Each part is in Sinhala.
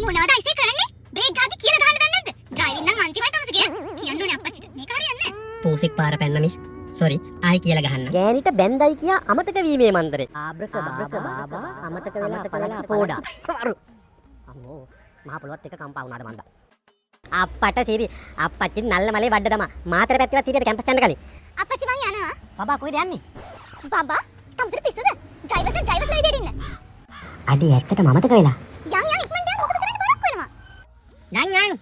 මොනවද අයිසේ කරන්නේ? බ්‍රේක් ගහද්දි කියලා ගහන්න දන්නේ නැද්ද? ඩ්‍රයිවිං නම් අන්තිමයි තමස කියන්න ඕනේ අප්පච්චිට. මේක හරියන්නේ නැහැ. පූසික් පාර පැන්න මිස්. සෝරි. ආයි කියලා ගහන්න. ගෑනිට බැන්දයි කියා අමතක වීමේ මන්දරේ. ආබ්‍රක බාබා අමතක වෙලා පෝඩා. අම්මෝ මහ පොළොවත් එක කම්පා වුණාද මන්දා. අප්පට සිරි අප්පච්චි නල්ල මලේ වඩ දමා. මාතර පැත්තවත් හිටියද කැම්පස් යන්න කලින්. අප්පච්චි මං යනවා. බබා කොහෙද යන්නේ? බබා තමසට පිස්සුද? ඩ්‍රයිවර්ස් විදියට ඉන්න. අඩි ඇත්තටම අමතක වෙලා. යන් ඉක්මනට යන්න මොකද කරන්නේ බරක් වෙනවා. යන්.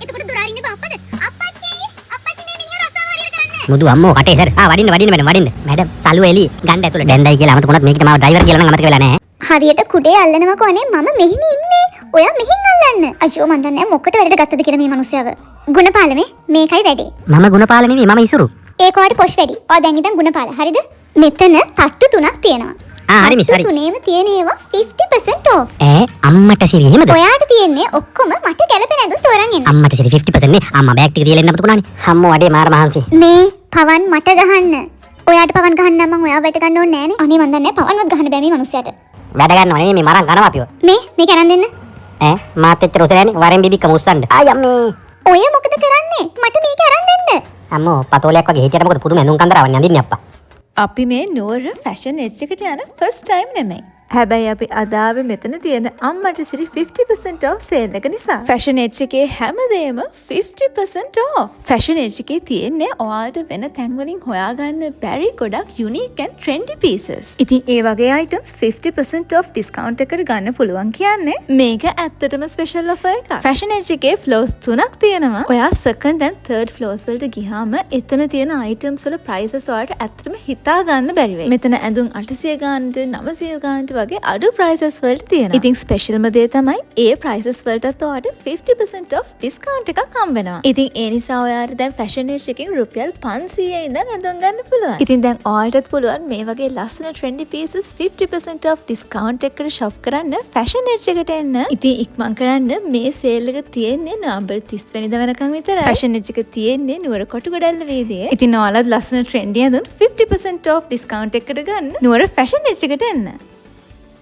එතකොට දොර අරින්න බාප්පද? අප්පච්චි මේ මිනිහා රස්සාව හරියට කරන්නේ. මුදු අම්මෝ කටේ සර්. වඩින්න මැඩම්. මැඩම් සලුව එලි ගන්න ඇතුළේ. බැන්දයි කියලා අමතක වුණත් මේකට මාව ඩ්‍රයිවර් කියලා නම් අමතක වෙලා නැහැ. හරියට කුඩේ අල්ලනවා කොනේ මම මෙහිම ඉන්නේ. ඔයා මෙහින් අල්ලන්න. අයියෝ මන් දන්නේ මොකට වැඩට ගත්තද කියලා මේ මිනිස්සයව. ගුණපාල මේකයි වැඩේ. මම ගුණපාල නෙවෙයි මම ඉසුරු. ඒක ඔයාට පොෂ් වැඩි. ඔයා දැන් ඉතින් ගුණපාල. හරිද? මෙතන තට්ටු තුනක් තියෙනවා. හරි මිස් හරි. තුනේම තියෙන ඒවා 50% off. අම්මට සිරි එහෙමද? ඔයාට තියෙන්නේ ඔක්කොම මට ගැලපෙන ඇඳුම් තෝරන් එන්න. අම්මට සිරි 50% නේ. අම්මා බෑග් ටික තියලා එන්න අපතු කුණානේ. අම්මෝ අඩේ මාර මහන්සි. මේ පවන් මට ගහන්න. ඔයාට පවන් ගහන්න නම් මම ඔයාව වැට ගන්න ඕනේ නෑනේ. අනේ මන් දන්නේ පවන්වත් ගහන්න බෑ මේ මිනිස්සයාට. වැඩ ගන්නව නෙමෙයි මේ මරන් කනවා අපිව. මේක අරන් දෙන්න. මාත් එච්චර උසරෑනේ වරෙන් බිබික්කම උස්සන්න. ආයි අම්මේ. ඔය මොකද කරන්නේ? මට මේක අරන් දෙන්න. අම්මෝ පතෝලයක් වගේ හිටියට මොකද පුදුම ඇඳුම් කන්දරාවන්නේ අඳින්නේ අප්පා. අපි මේ නුවර ෆැෂන් එජ් එකට යන ෆස්ට් ටයිම් නෙමෙයි. හැබැයි අපි අදාවේ මෙතන තියෙන අම්මට සිරි 50% off සේල් එක නිසා ෆැෂන් එජ් එකේ හැමදේම 50% off. ෆැෂන් එජ් එකේ තියෙන්නේ ඔයාලට වෙන තැන් වලින් හොයාගන්න බැරි ගොඩක් unique and trendy pieces. ඉතින් ඒ වගේ items 50% off discount එකට ගන්න පුළුවන් කියන්නේ මේක ඇත්තටම special offer එකක්. ෆැෂන් එජ් එකේ floors 3ක් තියෙනවා. ඔයා second and third floors වලට ගියාම එතන තියෙන items වල prices ඔයාලට ඇත්තටම හිතා ගන්න බැරි වෙයි. මෙතන ඇඳුම් 800 ගානට 900 ගානට වගේ අඩු prices වලට තියෙනවා. ඉතින් ස්පෙෂල්ම දේ තමයි ඒ prices වලටත් ඔයාලට 50% off discount එකක් හම්බ වෙනවා. ඉතින් ඒ නිසා ඔයාලට දැන් fashion edge එකකින් රුපියල් 500 ඉඳන් ඇඳුම් ගන්න පුළුවන්. ඉතින් දැන් ඔයාලටත් පුළුවන් මේ වගේ ලස්සන trendy pieces 50% off discount එකකට shop කරන්න fashion edge එකට එන්න. ඉතින් ඉක්මන් කරන්න මේ sale එක තියෙන්නේ නොවැම්බර් 30 වෙනිදා වෙනකන් විතරයි. fashion edge එක තියෙන්නේ නුවර කොටුගොඩල්ල වීදියේ. ඉතින් ඔයාලත් ලස්සන trendy ඇඳුම් 50% off discount එකකට ගන්න නුවර fashion edge එකට එන්න.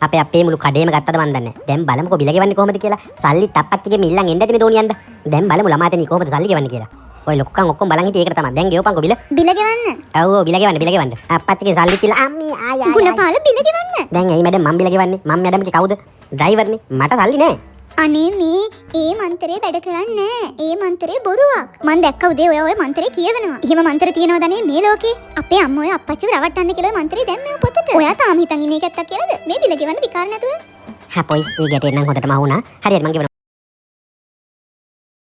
අපේ මුළු කඩේම ගත්තද මන් දන්නේ. දැන් බලමුකෝ බිල ගෙවන්නේ කොහොමද කියලා. සල්ලි තප්පච්චිගේ මිල්ලන් එන්න දෙන්නේ දෝනියන්ද. දැන් බලමු ළමාතෙනි කොහොමද සල්ලි ගෙවන්නේ කියලා. ඔය ලොකුකන් ඔක්කොම බලන් හිටියේ ඒකට තමයි. දැන් ගෙවපන්කෝ බිල. බිල ගෙවන්න. ඔව් බිල ගෙවන්න. අප්පච්චිගේ සල්ලි තියලා අම්මී ආය. ගුණපාල බිල ගෙවන්න. දැන් ඇයි මැඩම් මම බිල ගෙවන්නේ? මම මැඩම්ගේ කවුද? ඩ්‍රයිවර්නේ. මට සල්ලි නෑ. අනේ මේ මන්තරේ වැඩ කරන්නේ නෑ. ඒ මන්තරේ බොරුවක්. මං දැක්ක උදේ ඔය මන්තරේ කියවනවා. එහෙම මන්තර තියනවද මේ ලෝකේ? අපේ අම්මා ඔය අප්පච්චිව රවට්ටන්න කියලා ඔය මන්තරේ දැම්මේ පොතට. ඔයා තාම හිතන් ඉන්නේ ඒකත්තක් කියලාද? මේ බිල ගෙවන්න විකාර නැතුව. හපොයි ඒ ගැටේ නම් හොඳටම වුණා. හරියට මං ගෙවනවා.